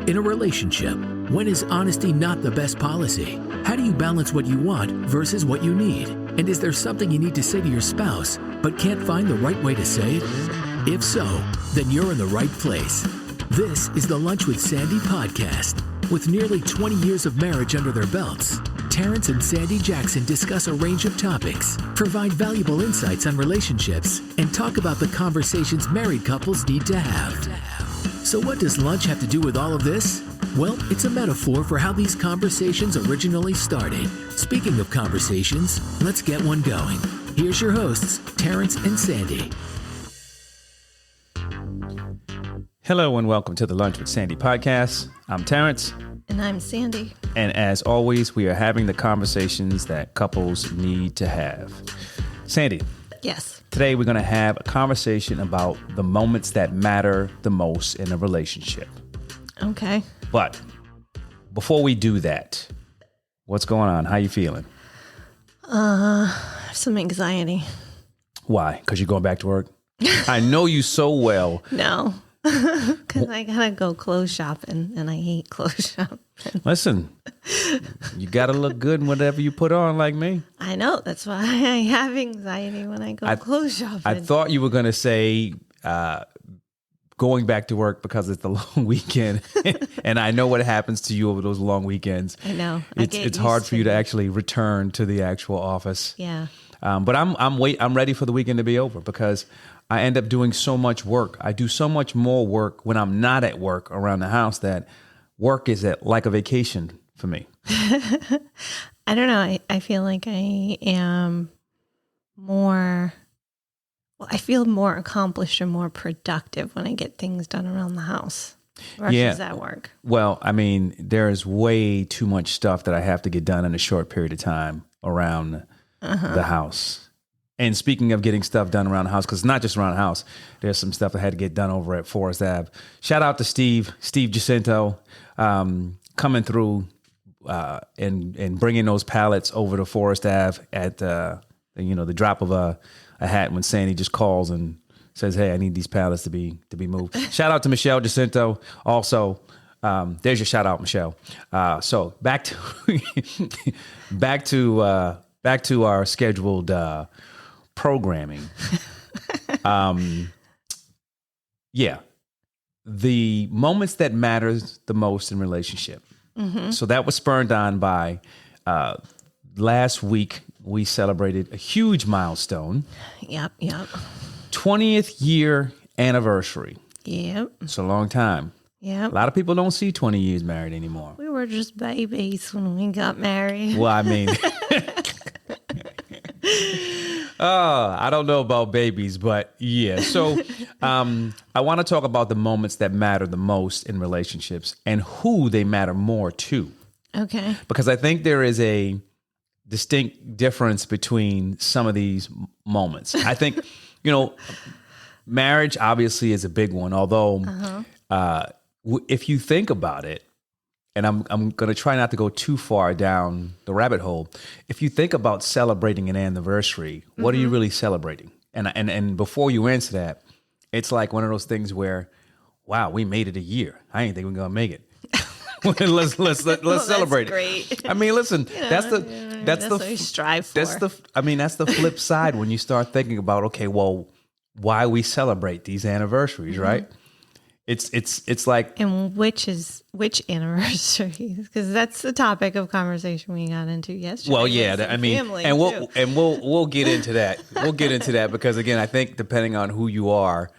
In a relationship, when is honesty not the best policy? How do you balance what you want versus what you need? And is there something you need to say to your spouse, but can't find the right way to say it? If so, then you're in the right place. This is the Lunch with Sandy podcast. With nearly 20 years of marriage under their belts, Terrence and Sandy Jackson discuss a range of topics, provide valuable insights on relationships, and talk about the conversations married couples need to have. So what does lunch have to do with all of this? Well, it's a metaphor for how these conversations originally started. Speaking of conversations, let's get one going. Here's your hosts, Terrence and Sandy. Hello and welcome to the Lunch with Sandy podcast. I'm Terrence. And I'm Sandy. And as always, we are having the conversations that couples need to have. Sandy. Yes. Today we're going to have a conversation about the moments that matter the most in a relationship. Okay. But before we do that, what's going on? How you feeling? Some anxiety. Why? Because you're going back to work? I know you so well. No. Because I gotta go clothes shopping, and I hate clothes shopping. Listen, you gotta look good in whatever you put on, like me. I know. That's why I have anxiety when I go clothes shopping. I thought you were gonna say going back to work because it's the long weekend, and I know what happens to you over those long weekends. I know. It's hard for you to actually return to the actual office. Yeah. But I'm ready for the weekend to be over because I end up doing so much work. I do so much more work when I'm not at work around the house that work is like a vacation for me. I don't know. I feel like I am I feel more accomplished and more productive when I get things done around the house versus at work. Well, I mean, there's way too much stuff that I have to get done in a short period of time around the house. And speaking of getting stuff done around the house, because it's not just around the house, there's some stuff I had to get done over at Forest Ave. Shout out to Steve Jacinto, coming through and bringing those pallets over to Forest Ave at the drop of a hat when Sandy just calls and says, "Hey, I need these pallets to be moved." Shout out to Michelle Jacinto. Also, there's your shout out, Michelle. So back to our scheduled programming. The moments that matters the most in relationship. Mm-hmm. So that was spurred on by last week we celebrated a huge milestone. Yep. 20th year anniversary. Yep. It's a long time. Yep. A lot of people don't see 20 years married anymore. We were just babies when we got married. Well, I mean, I don't know about babies, but yeah. So I want to talk about the moments that matter the most in relationships and who they matter more to. Okay. Because I think there is a distinct difference between some of these moments. I think, marriage obviously is a big one, although if you think about it, and I'm going to try not to go too far down the rabbit hole. If you think about celebrating an anniversary, what are you really celebrating? And before you answer that, it's like one of those things where, wow, we made it a year. I didn't think we were going to make it. let's celebrate great. it. I mean, listen, that's what we strive for. That's the flip side when you start thinking about, okay, well, why we celebrate these anniversaries, right? It's like, and which anniversary? Because that's the topic of conversation we got into yesterday. Well, yeah, I mean, and we'll get into that. We'll get into that because again, I think depending on who you are,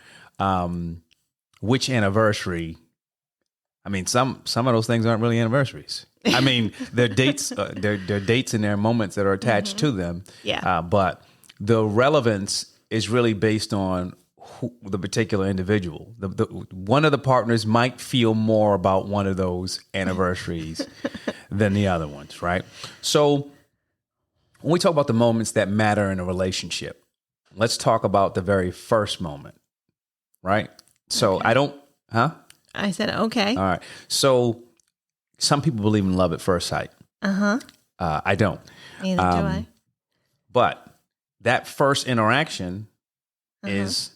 which anniversary. I mean, some of those things aren't really anniversaries. I mean, they're dates, they're dates and they're moments that are attached to them. Yeah. But the relevance is really based on the particular individual. The one of the partners might feel more about one of those anniversaries than the other ones, right? So when we talk about the moments that matter in a relationship, let's talk about the very first moment, right? So okay. I said, okay. All right. So some people believe in love at first sight. I don't. Neither do I. But that first interaction is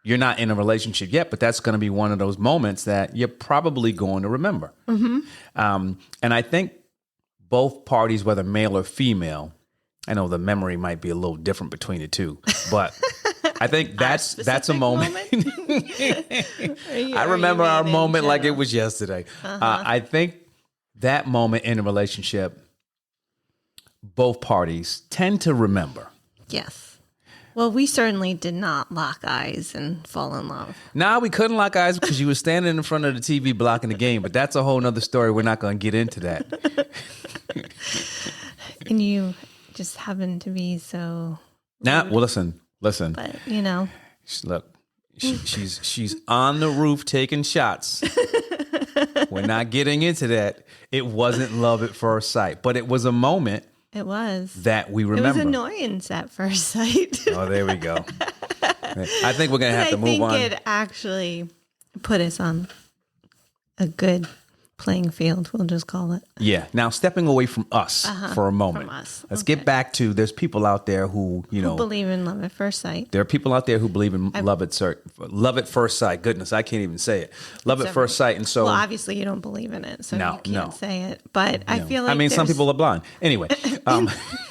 You're not in a relationship yet, but that's going to be one of those moments that you're probably going to remember. And I think both parties, whether male or female, I know the memory might be a little different between the two, but I think that's a moment. I remember our moment like it was yesterday. I think that moment in a relationship, both parties tend to remember. Yes. Well, we certainly did not lock eyes and fall in love. Nah, we couldn't lock eyes because you were standing in front of the TV blocking the game, but that's a whole nother story. We're not going to get into that. And you just happen to be so... Nah, well, listen. But, you know. Look, she's on the roof taking shots. We're not getting into that. It wasn't love at first sight, but it was a moment. It was. That we remember. It was annoyance at first sight. Oh, there we go. I think we're going to have to move on. I think it actually put us on a good playing field, we'll just call it. Yeah. Now, stepping away from us for a moment. From us. Let's get back to, there's people out there who, who believe in love at first sight. There are people out there who believe in love at first sight. Goodness, I can't even say it. Love at first sight. And so. Well, obviously you don't believe in it, so you can't say it. But I feel like. I mean, some people are blind. Anyway.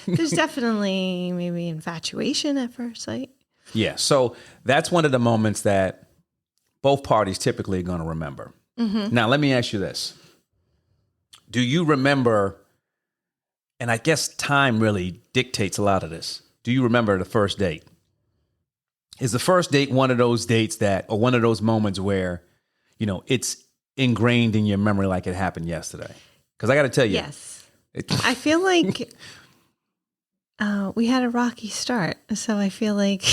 There's definitely maybe infatuation at first sight. Yeah. So that's one of the moments that both parties typically are going to remember. Now, let me ask you this. Do you remember, and I guess time really dictates a lot of this. Do you remember the first date? Is the first date one of those dates or one of those moments where, it's ingrained in your memory like it happened yesterday? Because I got to tell you. Yes. I feel like we had a rocky start. So I feel like.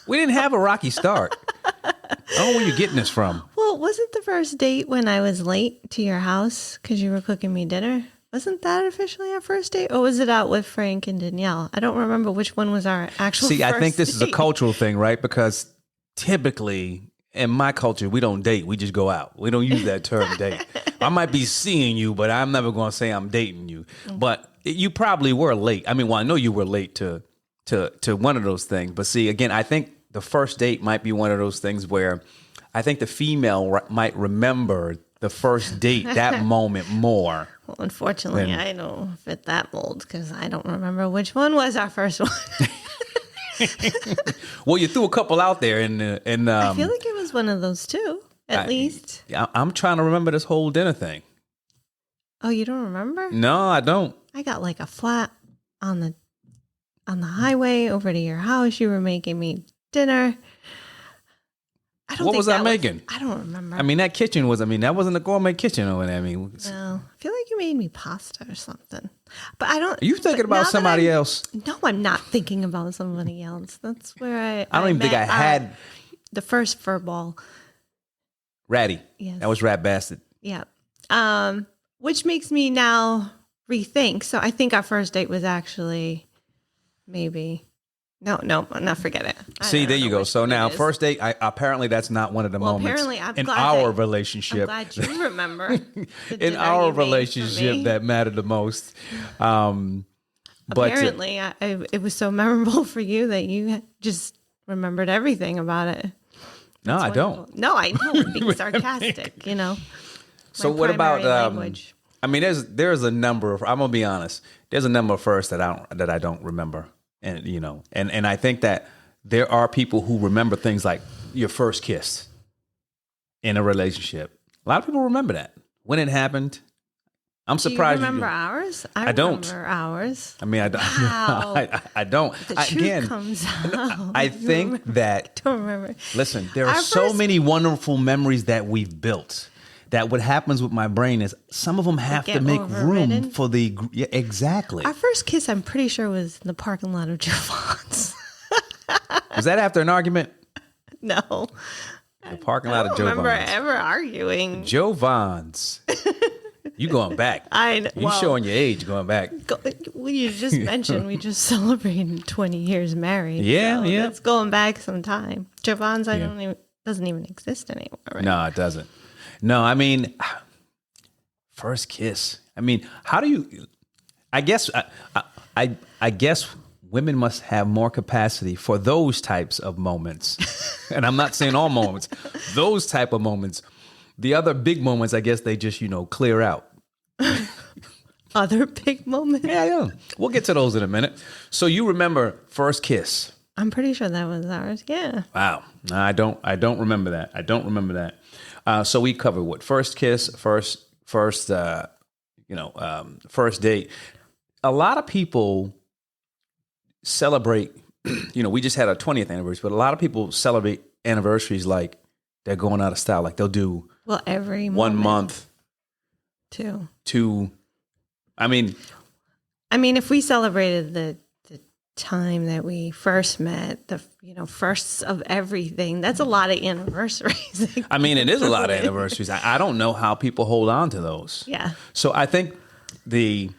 We didn't have a rocky start. I don't know where you're getting this from. Well, wasn't the first date when I was late to your house because you were cooking me dinner? Wasn't that officially our first date? Or was it out with Frank and Danielle? I don't remember which one was our actual first I think this date. is a cultural thing, right? Because typically in my culture, we don't date. We just go out. We don't use that term date. I might be seeing you, but I'm never going to say I'm dating you. But you probably were late. I mean, I know you were late to one of those things. But see, again, I think the first date might be one of those things where I think the female might remember the first date, that moment more. Well, unfortunately, I don't fit that mold because I don't remember which one was our first one. Well, you threw a couple out there, and I feel like it was one of those two, at least. I'm trying to remember this whole dinner thing. Oh, you don't remember? No, I don't. I got like a flat on the highway over to your house. You were making me dinner. What was I making? I don't remember. I mean, that wasn't a gourmet kitchen over there. I mean, no, I feel like you made me pasta or something. But I don't. Are you thinking about somebody else? No, I'm not thinking about somebody else. That's where I don't even think I had the first fur ball. Ratty. Yes. That was Rat Bastard. Yeah. Which makes me now rethink. So I think our first date was actually maybe. No, forget it. See, there you go. So now, first date, apparently that's not one of the moments in our relationship. I'm glad you remember. In our relationship that mattered the most. Apparently, it was so memorable for you that you just remembered everything about it. No, I don't. No, I know. I'm being sarcastic, So what about language? I mean, there's a number of. I'm gonna be honest. There's a number of firsts that I don't remember. And and I think that there are people who remember things like your first kiss in a relationship. A lot of people remember that when it happened. I'm surprised. Do you remember ours? I don't. Remember ours. I mean, I don't. Wow. I don't. The truth comes out. I think that. Don't remember. Listen, there are so many wonderful memories that we've built. That what happens with my brain is some of them have to make room for the... Yeah, exactly. Our first kiss, I'm pretty sure, was in the parking lot of Joe-Vons. Was that after an argument? No. The parking lot of Joe-Vons. I don't remember ever arguing. Joe-Vons. You going back. You showing your age going back. Well, you just mentioned we just celebrated 20 years married. Yeah, so yeah. It's going back some time. Joe-Vons, doesn't even exist anymore, right? No, it doesn't. No, I mean, first kiss. I mean, how do you? I guess women must have more capacity for those types of moments. And I'm not saying all moments, those type of moments. The other big moments, I guess they just, clear out. Other big moments? Yeah. We'll get to those in a minute. So you remember first kiss. I'm pretty sure that was ours. Yeah. Wow. No, I don't remember that. I don't remember that. So we covered what? First kiss, first date. A lot of people celebrate, we just had our 20th anniversary, but a lot of people celebrate anniversaries like they're going out of style. Like they'll do every 1 month, two. I mean, if we celebrated the time that we first met, the firsts of everything, that's a lot of anniversaries. It is a lot of anniversaries. I don't know how people hold on to those. Yeah. So I think the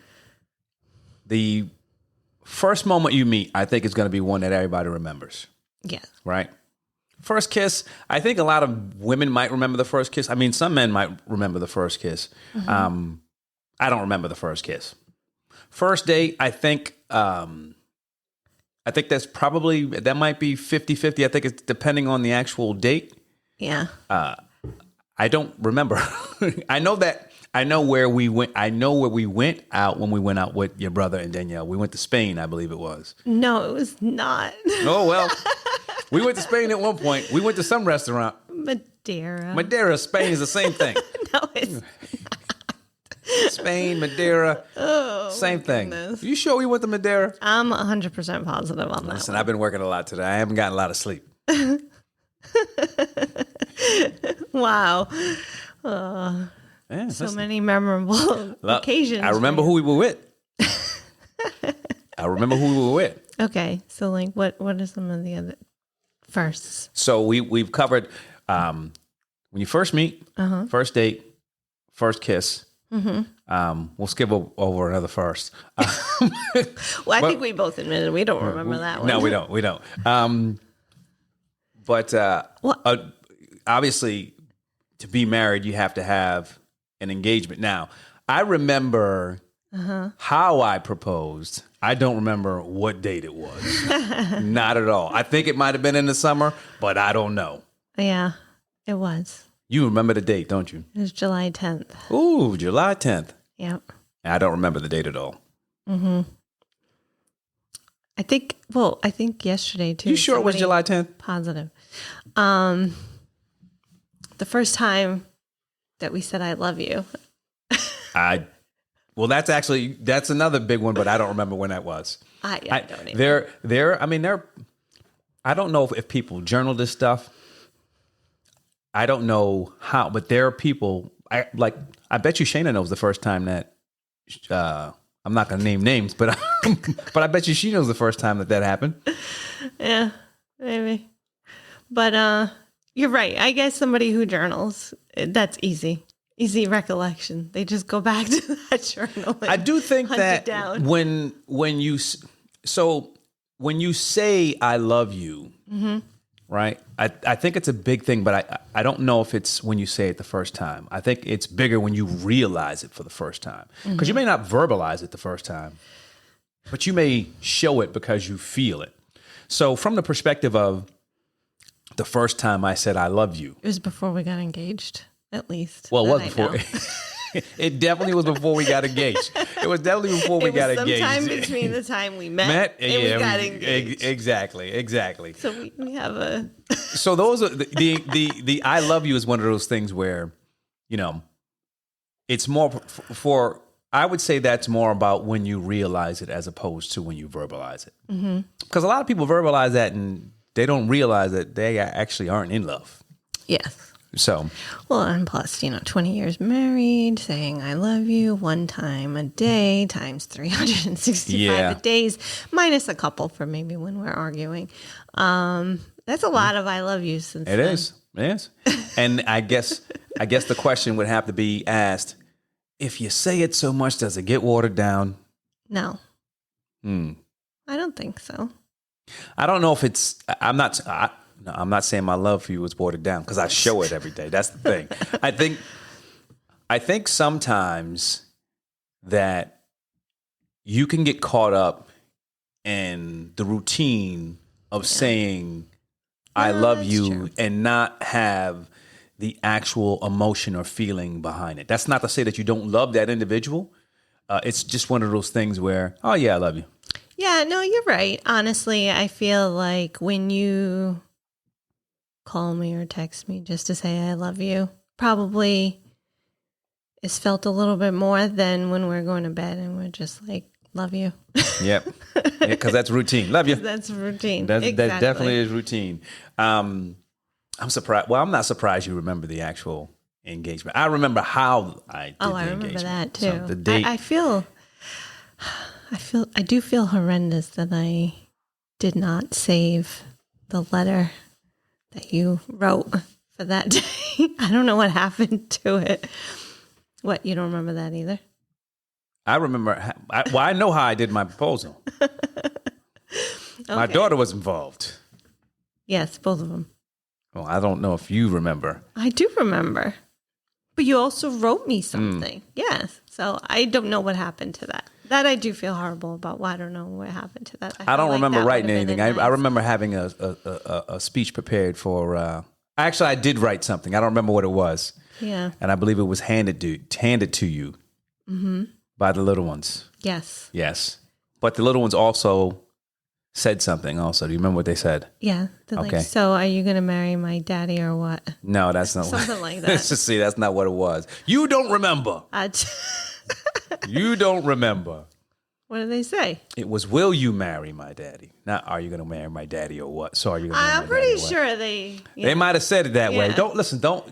first moment you meet, I think is going to be one that everybody remembers. Yeah. Right? First kiss, I think a lot of women might remember the first kiss. Some men might remember the first kiss. Mm-hmm. I don't remember the first kiss. First date, I think that's probably, that might be 50-50. I think it's depending on the actual date. Yeah. I don't remember. I know where we went. I know where we went out when we went out with your brother and Danielle. We went to Spain, I believe it was. No, it was not. Oh, well, we went to Spain at one point. We went to some restaurant. Madeira, Spain is the same thing. No, it's Spain, Madeira, same thing. Goodness. You sure we went to Madeira? I'm 100% positive on that. Listen, I've been working a lot today. I haven't gotten a lot of sleep. Wow. Yeah, so many memorable occasions. I remember who we were with. Okay, so what are some of the other firsts? So we've covered when you first meet, first date, first kiss. Mm-hmm. We'll skip over another first. I think we both admitted we don't remember that one. No, we don't. But obviously, to be married, you have to have an engagement. Now, I remember how I proposed. I don't remember what date it was. Not at all. I think it might have been in the summer, but I don't know. Yeah, it was. You remember the date, don't you? It was July 10th. Ooh, July 10th. Yep. I don't remember the date at all. Mm-hmm. I think yesterday too. You sure it was July 10th? Positive. The first time that we said I love you. That's another big one, but I don't remember when that was. I don't even. I don't know if people journal this stuff. I don't know how, but there are people, I bet you Shayna knows the first time that, I'm not going to name names, but I bet you she knows the first time that happened. Yeah, maybe. But you're right. I guess somebody who journals, that's easy. Easy recollection. They just go back to that journal. I do think that when you say I love you, mm-hmm. right? I think it's a big thing, but I don't know if it's when you say it the first time. I think it's bigger when you realize it for the first time. Because you may not verbalize it the first time, but you may show it because you feel it. So from the perspective of the first time I said I love you. It was before we got engaged, at least. Well, it was before. It definitely was before we got engaged. It was definitely before we got engaged. Sometime between the time we met and we got engaged. Exactly. So we have a. So those are the I love you is one of those things where, it's more for. I would say that's more about when you realize it as opposed to when you verbalize it. Mm-hmm. Because a lot of people verbalize that and they don't realize that they actually aren't in love. Yes. So, well, and plus, 20 years married, saying I love you one time a day times 365 days, minus a couple for maybe when we're arguing. That's a lot of I love you since it then. It is. And I guess the question would have to be asked, if you say it so much, does it get watered down? No. I don't think so. I don't know if it's, I'm not saying my love for you is watered down because I show it every day. That's the thing. I think sometimes that you can get caught up and the routine of saying I love you true. and not have the actual emotion or feeling behind it. That's not to say that you don't love that individual. It's just one of those things where, oh yeah, I love you. Yeah, no, you're right. Honestly, I feel like when you call me or text me just to say I love you, probably is felt a little bit more than when we're going to bed and we're just like, love you. Yep. Yeah, because that's routine. Love you. That's routine. That Exactly. definitely is routine. I'm surprised. Well, I'm not surprised you remember the actual engagement. I remember how I did the I remember engagement. that too. So the date. I do feel horrendous that I did not save the letter that you wrote for that day. I don't know what happened to it. What, you don't remember that either? I remember. I know how I did my proposal. My Okay. daughter was involved. Yes, both of them. Well, I don't know if you remember. I do remember. But you also wrote me something. Yes. So I don't know what happened to that. That I do feel horrible about. Well, I don't know what happened to that. I don't feel like remember that writing would have been anything. a I nice- remember having a speech prepared for. Actually, I did write something. I don't remember what it was. Yeah. And I believe it was handed to you by the little ones. Yes. Yes. But the little ones also said something also. Do you remember what they said? Yeah. They're Okay. like, so are you going to marry my daddy or what? No, that's not Something like that. Let's just see. That's not what it was. You don't remember. You don't remember. What did they say? It was, will you marry my daddy? Not, are you going to marry my daddy or what? So are you going to marry I'm my pretty daddy or what? sure they. They might have said it that way. Yeah.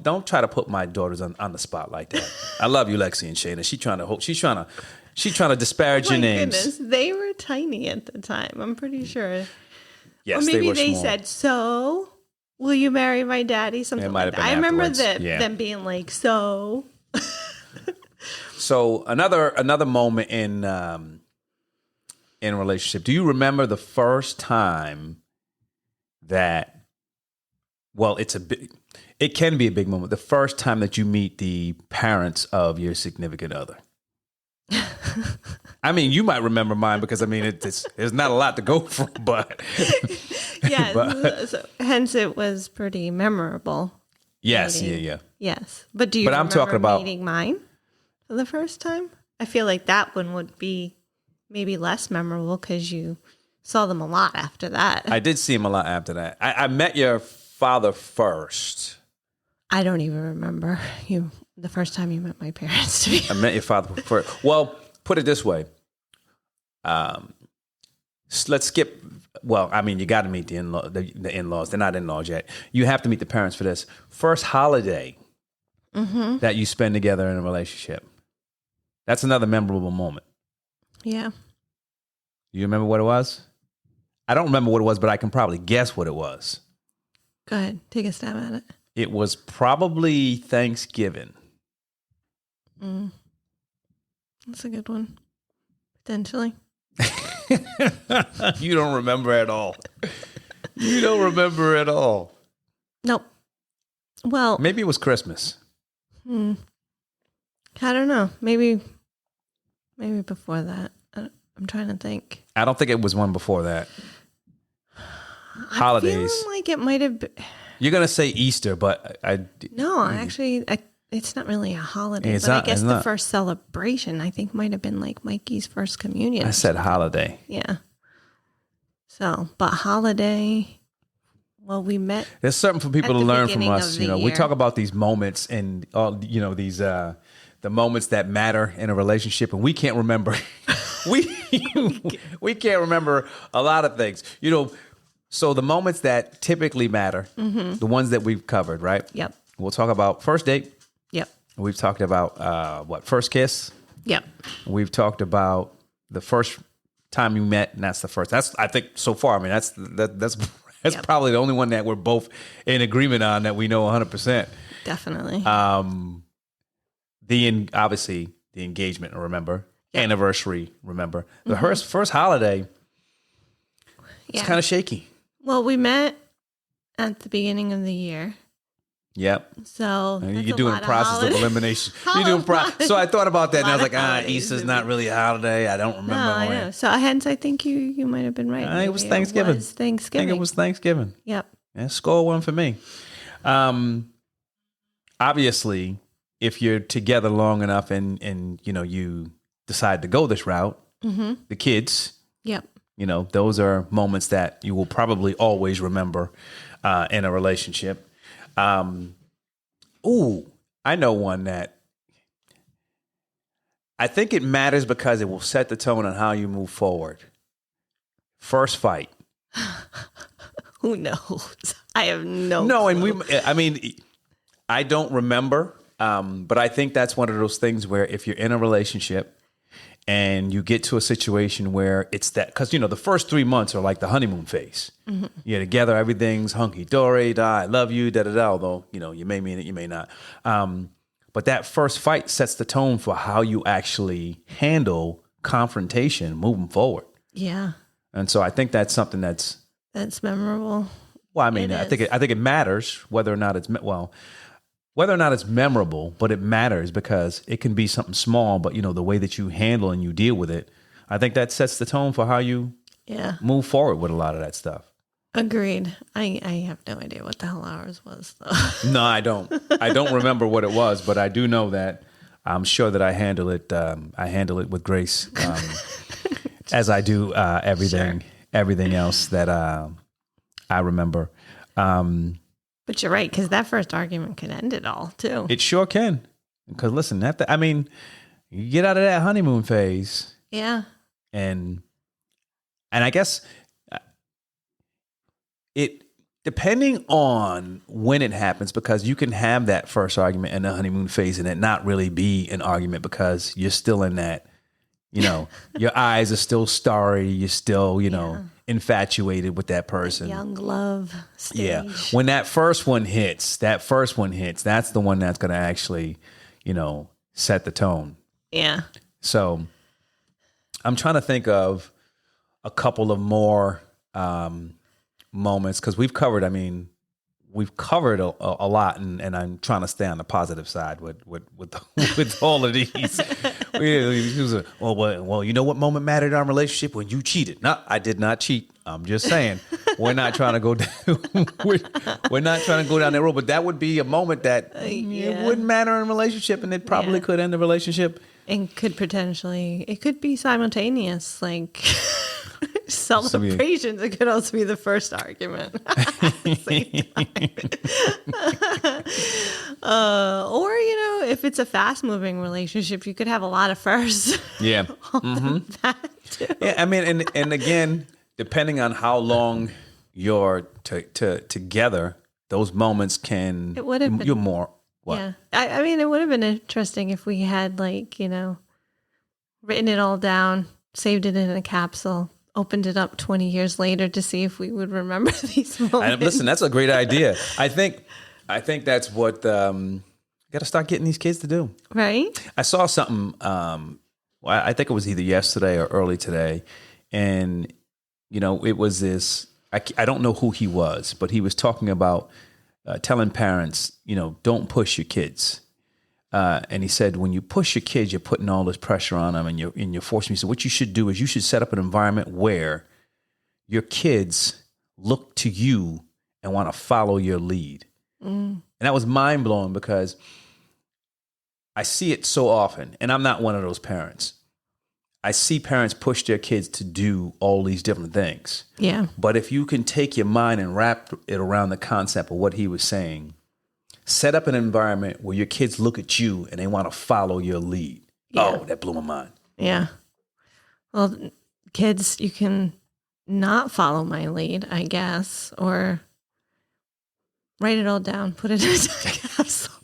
Don't try to put my daughters on the spot like that. I love you, Lexi and Shayna. She's trying to disparage My your names. goodness, they were tiny at the time. I'm pretty sure. Yes, or maybe they were they small. said, "So, will you marry my daddy?" Something might like have that. been I remember afterwards. Yeah. them being like, "So." So another moment in a relationship. Do you remember the first time that? Well, it can be a big moment. The first time that you meet the parents of your significant other. I mean, you might remember mine because I mean, there's not a lot to go from, but Yeah, so, hence it was pretty memorable. yes, meeting. yeah. Yes, but do you But I'm remember talking about- meeting mine for the first time? I feel like that one would be maybe less memorable because you saw them a lot after that. I did see him a lot after that. I met your father first. I don't even remember the first time you met my parents. To be I met your father first. Well, put it this way. Let's skip. Well, I mean, you got to meet the in-laws. They're not in-laws yet. You have to meet the parents for this. First holiday that you spend together in a relationship. That's another memorable moment. yeah. You remember what it was? I don't remember what it was, but I can probably guess what it was. Go ahead, take a stab at it. It was probably Thanksgiving. That's a good one, potentially. You don't remember at all. You don't remember at all. Nope. Well, Maybe it was Christmas. I don't know. Maybe before that. I'm trying to think. I don't think it was one before that. Holidays. I feel like it might have been. You're gonna say Easter, but No, actually, it's not really a holiday. It's but not- I guess it's the not. first celebration, I think, might have been like Mikey's first communion. I said holiday. Yeah. So, but holiday. Well, we met. There's something for people At to the learn from beginning us. of You the know, we year. talk about these moments and all. You know, these the moments that matter in a relationship, and we can't remember. we can't remember a lot of things. You know, so the moments that typically matter, the ones that we've covered, right? Yep. We'll talk about first date. Yep. We've talked about first kiss. Yep. We've talked about the first time you met, and that's the first. That's I think so far. I mean, that's Yep. probably the only one that we're both in agreement on that we know 100%. Definitely. Obviously the engagement, remember, Yep. anniversary, remember, the first holiday. It's Yeah. kind of shaky. Well, we met at the beginning of the year. Yep. So You're doing a process of elimination. You're doing so I thought about that, and I was like, Easter's not really a holiday. I don't remember. No, I know. So hence, I think you might have been right. It was Thanksgiving. I think it was Thanksgiving. Yep. Yeah, score one for me. Obviously, if you're together long enough and you decide to go this route, the kids, yep, those are moments that you will probably always remember in a relationship. I know one that I think it matters because it will set the tone on how you move forward. First fight. Who knows? I have no clue. And I don't remember, but I think that's one of those things where if you're in a relationship and you get to a situation where it's that, because, the first 3 months are like the honeymoon phase. Mm-hmm. You're together, everything's hunky-dory, I love you, da-da-da, although, you may mean it, you may not. But that first fight sets the tone for how you actually handle confrontation moving forward. Yeah. And so I think that's something that's memorable. Well, I think it matters whether or not it's memorable, but it matters because it can be something small, but the way that you handle and you deal with it, I think that sets the tone for how you move forward with a lot of that stuff. Agreed. I have no idea what the hell ours was, though. No, I don't. I don't remember what it was, but I do know that I'm sure that I handle it. I handle it with grace, as I do everything else that I remember. But you're right, because that first argument can end it all, too. It sure can. Because listen, you get out of that honeymoon phase. Yeah. And I guess it, depending on when it happens, because you can have that first argument in the honeymoon phase and it not really be an argument because you're still in that, your eyes are still starry. You're still, infatuated with that person. Young love stage. Yeah. When that first one hits, that's the one that's going to actually, set the tone. Yeah. So I'm trying to think of a couple of more moments because we've covered a lot, and I'm trying to stay on the positive side with all of these. Well, you know what moment mattered in our relationship? When you cheated. No, I did not cheat. I'm just saying we're not trying to go down. We're not trying to go down that road. But that would be a moment that it wouldn't matter in a relationship, and it probably could end the relationship. And it could be simultaneous, like celebrations. It could also be the first argument at the same time. Or, if it's a fast moving relationship, you could have a lot of firsts. Yeah. Yeah. And again, depending on how long you're together, those moments can, you're more. What? Yeah. It would have been interesting if we had written it all down, saved it in a capsule, opened it up 20 years later to see if we would remember these moments. Listen, that's a great idea. I think that's what got to start getting these kids to do. Right. I saw something. I think it was either yesterday or early today, and it was this. I don't know who he was, but he was talking about telling parents, don't push your kids. And he said, when you push your kids, you're putting all this pressure on them, and you're forcing them. So what you should do is you should set up an environment where your kids look to you and want to follow your lead. And that was mind blowing because I see it so often, and I'm not one of those parents. I see parents push their kids to do all these different things. Yeah. But if you can take your mind and wrap it around the concept of what he was saying, set up an environment where your kids look at you and they want to follow your lead. Yeah. Oh, that blew my mind. Yeah. Well, kids, you can not follow my lead, I guess, or write it all down, put it in a capsule,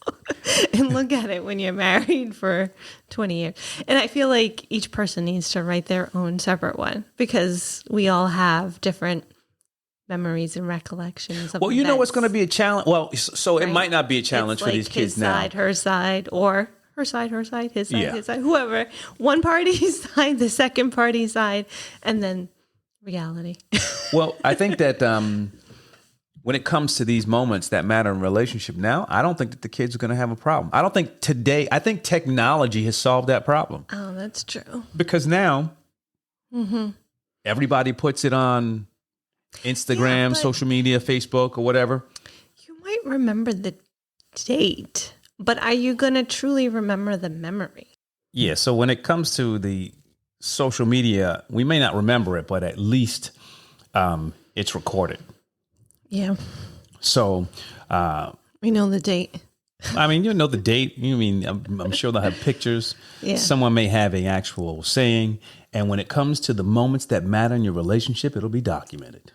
and look at it when you're married for 20 years. And I feel like each person needs to write their own separate one because we all have different memories and recollections of events. What's going to be a challenge? Well, so it might not be a challenge for these kids now. Side, her side, or her side, his side, his side, whoever. One party's side, the second party's side, and then reality. Well, I think that when it comes to these moments that matter in a relationship now, I don't think that the kids are going to have a problem. I don't think today, I think technology has solved that problem. Oh, that's true. Because now everybody puts it on Instagram, social media, Facebook, or whatever. You might remember the date, but are you going to truly remember the memory? Yeah. So when it comes to the social media, we may not remember it, but at least it's recorded. Yeah. So we know the date. I mean, you know the date. I'm sure they'll have pictures. Yeah. Someone may have an actual saying. And when it comes to the moments that matter in your relationship, it'll be documented.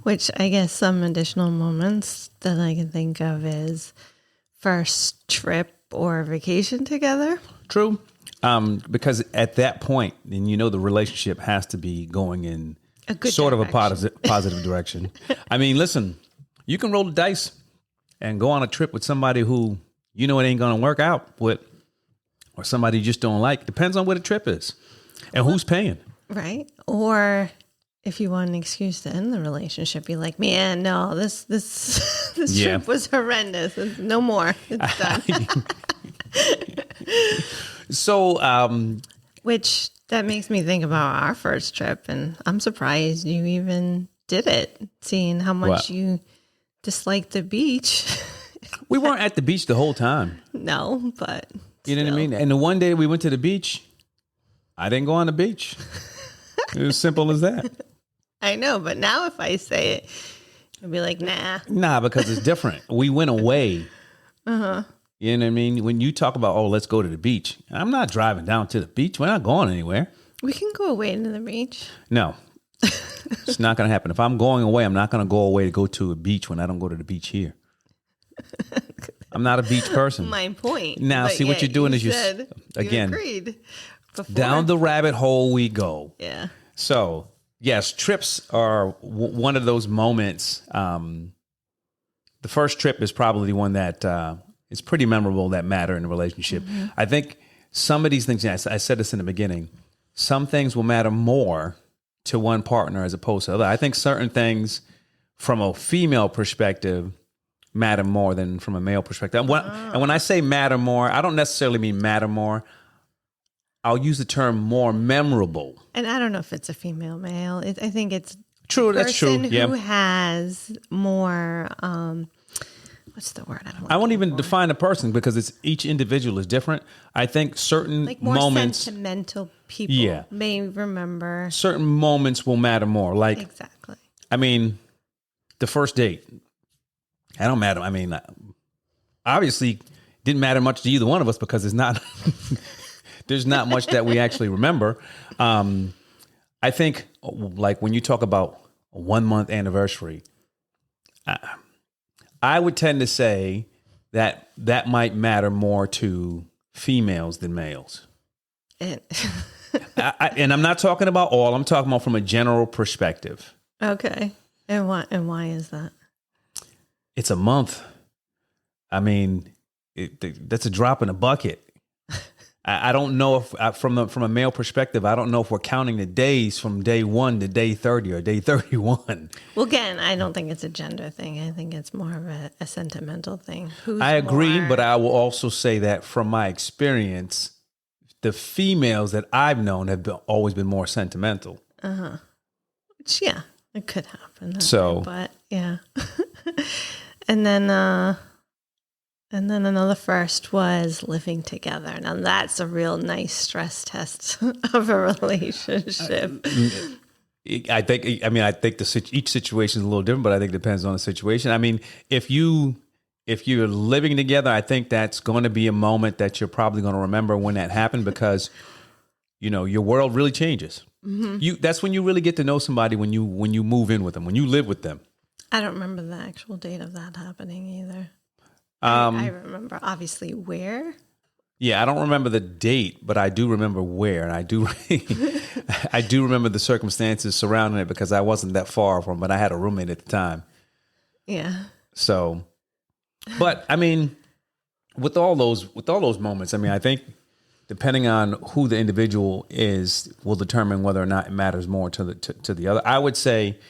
Which I guess some additional moments that I can think of is first trip or vacation together. True. Because at that point, then you know the relationship has to be going in a good sort direction. of a positive direction. I mean, listen, you can roll the dice and go on a trip with somebody who you know it ain't going to work out with, or somebody you just don't like. Depends on where the trip is and who's paying. Right. Or if you want an excuse to end the relationship, be like, man, no, this trip was horrendous. It's no more. It's done. So, which that makes me think about our first trip, and I'm surprised you even did it, seeing how much you disliked the beach. We weren't at the beach the whole time. No, but you know what I mean? And the one day we went to the beach, I didn't go on the beach. It was simple as that. I know, but now if I say it, you'll be like, nah. Nah, because it's different. We went away. Uh-huh. You know what I mean? When you talk about, oh, let's go to the beach, I'm not driving down to the beach. We're not going anywhere. We can go away to the beach. No, it's not going to happen. If I'm going away, I'm not going to go away to go to a beach when I don't go to the beach here. I'm not a beach person. My point. Now, see what you're doing is you again, agreed before. Down the rabbit hole we go. Yeah. So, yes, trips are one of those moments. The first trip is probably one that is pretty memorable, that matter in a relationship. Mm-hmm. I think some of these things, I said this in the beginning, some things will matter more to one partner as opposed to other. I think certain things from a female perspective matter more than from a male perspective. And when I say matter more, I don't necessarily mean matter more. I'll use the term more memorable. And I don't know if it's a female male. I think it's true. That's true. Yeah. Who has more? What's the word? I won't even define a person because it's each individual is different. I think certain like more moments, sentimental people may remember. Certain moments will matter more. Like exactly. I mean, the first date. I don't matter. I mean, obviously, didn't matter much to either one of us because it's not. There's not much that we actually remember. I think, like when you talk about a 1 month anniversary, I would tend to say that might matter more to females than males. And I'm not talking about all. I'm talking about from a general perspective. Okay, and why is that? It's a month. I mean, that's a drop in a bucket. I don't know if from a male perspective, I don't know if we're counting the days from day 1 to day 30 or day 31. Well, again, I don't think it's a gender thing. I think it's more of a sentimental thing. I agree, but I will also say that from my experience, the females that I've known have always been more sentimental. Uh-huh. Which, yeah, it could happen. But yeah. And then another first was living together. Now that's a real nice stress test of a relationship. I think each situation is a little different, but I think it depends on the situation. I mean, if you're living together, I think that's going to be a moment that you're probably going to remember when that happened because, your world really changes. Mm-hmm. That's when you really get to know somebody when you move in with them, when you live with them. I don't remember the actual date of that happening either. I remember obviously where. Yeah, I don't remember the date, but I do remember where, and I do remember the circumstances surrounding it because I wasn't that far from, but I had a roommate at the time. Yeah. So, but I mean, with all those moments, I mean, I think depending on who the individual is, will determine whether or not it matters more to the other. I would say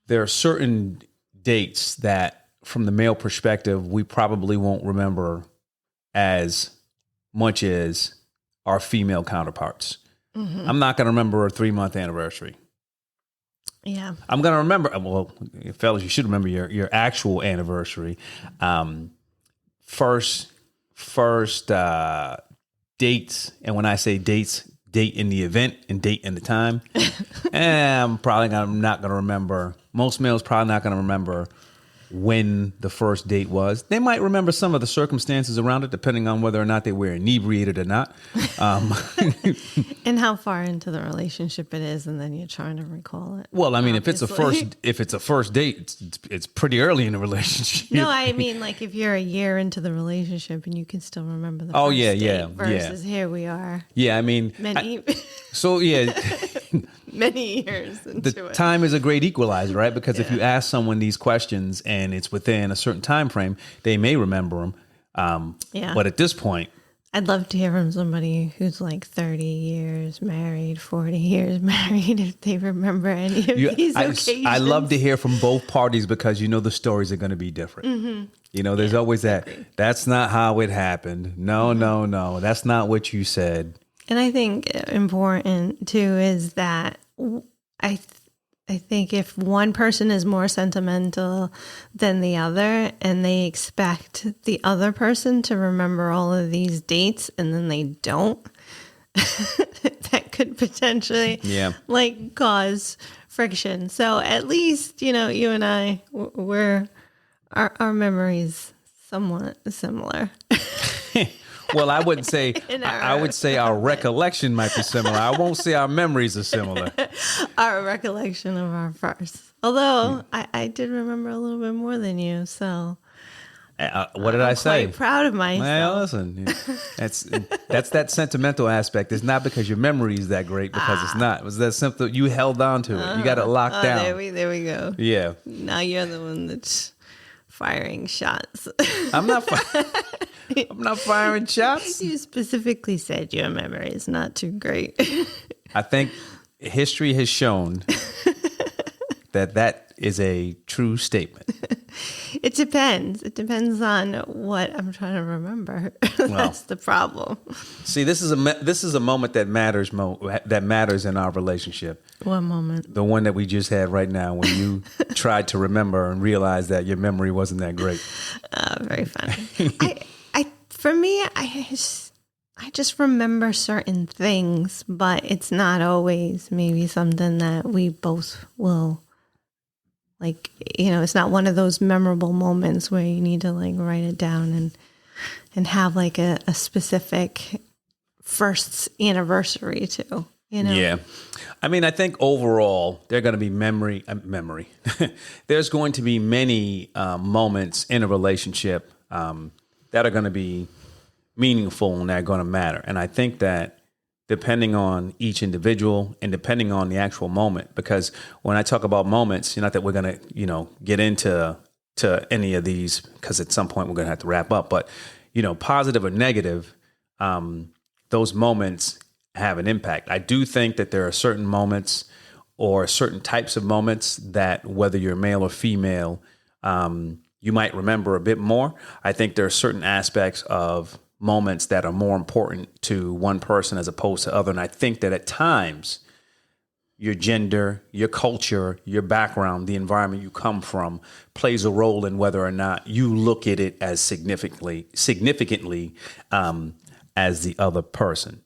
there are certain dates that, from the male perspective, we probably won't remember as much as our female counterparts. I'm not going to remember a 3-month anniversary. Yeah. I'm going to remember, well, fellas, you should remember your actual anniversary. First dates. And when I say dates, date in the event and date in the time. And I'm not going to remember. Most males probably not going to remember when the first date was. They might remember some of the circumstances around it, depending on whether or not they were inebriated or not. And how far into the relationship it is, and then you're trying to recall it. Well, I mean, obviously. if it's a first date, it's pretty early in the relationship. No, I mean, like if you're a year into the relationship and you can still remember the Oh, first yeah, date yeah, versus here we are Yeah, I mean, many so yeah, many years into the it. time is a great equalizer, right? Because if you ask someone these questions and it's within a certain time frame, they may remember them. Yeah. But at this point, I'd love to hear from somebody who's like 30 years married, 40 years married, if they remember any of these occasions. I love to hear from both parties because you know the stories are going to be different. You know, there's always that. That's not how it happened. No, no, that's not what you said. And I think important too is that I think if one person is more sentimental than the other and they expect the other person to remember all of these dates and then they don't, that could potentially like cause friction. So at least, you know, you and I, our memories somewhat similar. Well, I wouldn't say, I would say our recollection might be similar. I won't say our memories are similar. Our recollection of our first. Although I did remember a little bit more than you, so. What did I say? Quite proud of myself. Well, listen, that's that sentimental aspect. It's not because your memory is that great, because it's not. It was that simple. You held on to it. You got it locked down. There we go. Yeah. Now you're the one that's firing shots. I'm not firing shots. You specifically said your memory is not too great. I think history has shown that is a true statement. It depends. It depends on what I'm trying to remember. That's the problem. See, this is a moment that matters. That matters in our relationship. What moment? The one that we just had right now, when you tried to remember and realized that your memory wasn't that great. Very funny. For me, I just remember certain things, but it's not always maybe something that we both will, like, you know, it's not one of those memorable moments where you need to like write it down and have like a specific first anniversary too, you know? Yeah. I mean, I think overall, there are going to be memory. There's going to be many moments in a relationship that are going to be meaningful and that are going to matter. And I think that depending on each individual and depending on the actual moment, because when I talk about moments, not that we're going to, you know, get into any of these, because at some point we're going to have to wrap up, but, you know, positive or negative, those moments have an impact. I do think that there are certain moments or certain types of moments that, whether you're male or female, you might remember a bit more. I think there are certain aspects of moments that are more important to one person as opposed to other. And I think that at times, your gender, your culture, your background, the environment you come from plays a role in whether or not you look at it as significantly as the other person.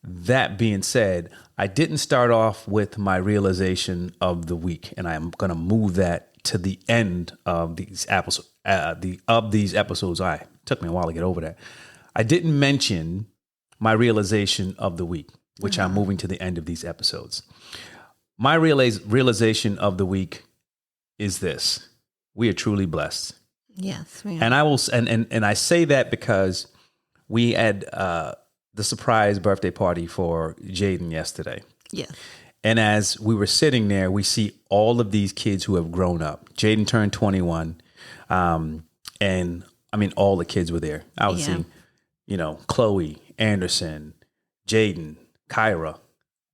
That being said, I didn't start off with my realization of the week, and I'm going to move that to the end of these episodes. Took me a while to get over that. I didn't mention my realization of the week, which I'm moving to the end of these episodes. My realization of the week is this: we are truly blessed. Yes, we are. And I will, and I say that because we had the surprise birthday party for Jaden yesterday. Yes. And as we were sitting there, we see all of these kids who have grown up. Jaden turned 21. And I mean, all the kids were there. I was seeing, you know, Chloe, Anderson, Jaden, Kyra,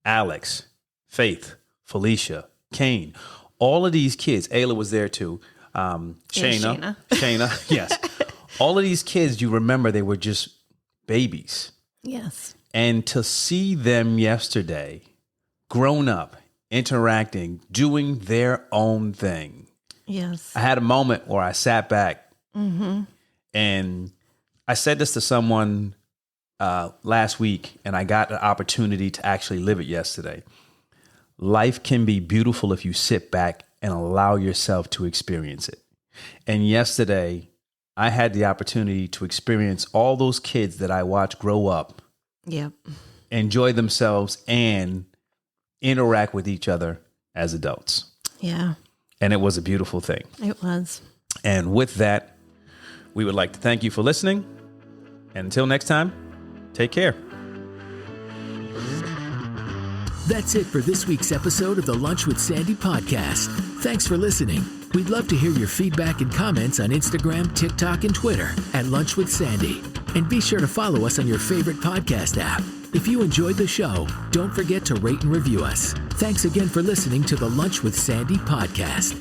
Alex, Faith, Felicia, Kane, all of these kids, Ayla was there too. Shayna, yes. All of these kids, you remember they were just babies. Yes. And to see them yesterday, grown up, interacting, doing their own thing. Yes. I had a moment where I sat back and I said this to someone last week, and I got the opportunity to actually live it yesterday. Life can be beautiful if you sit back and allow yourself to experience it. And yesterday, I had the opportunity to experience all those kids that I watched grow up, Yep. enjoy themselves, and interact with each other as adults. Yeah. And it was a beautiful thing. It was. And with that, we would like to thank you for listening. And until next time, take care. That's it for this week's episode of the Lunch with Sandy podcast. Thanks for listening. We'd love to hear your feedback and comments on Instagram, TikTok, and Twitter at Lunch with Sandy. And be sure to follow us on your favorite podcast app. If you enjoyed the show, don't forget to rate and review us. Thanks again for listening to the Lunch with Sandy podcast.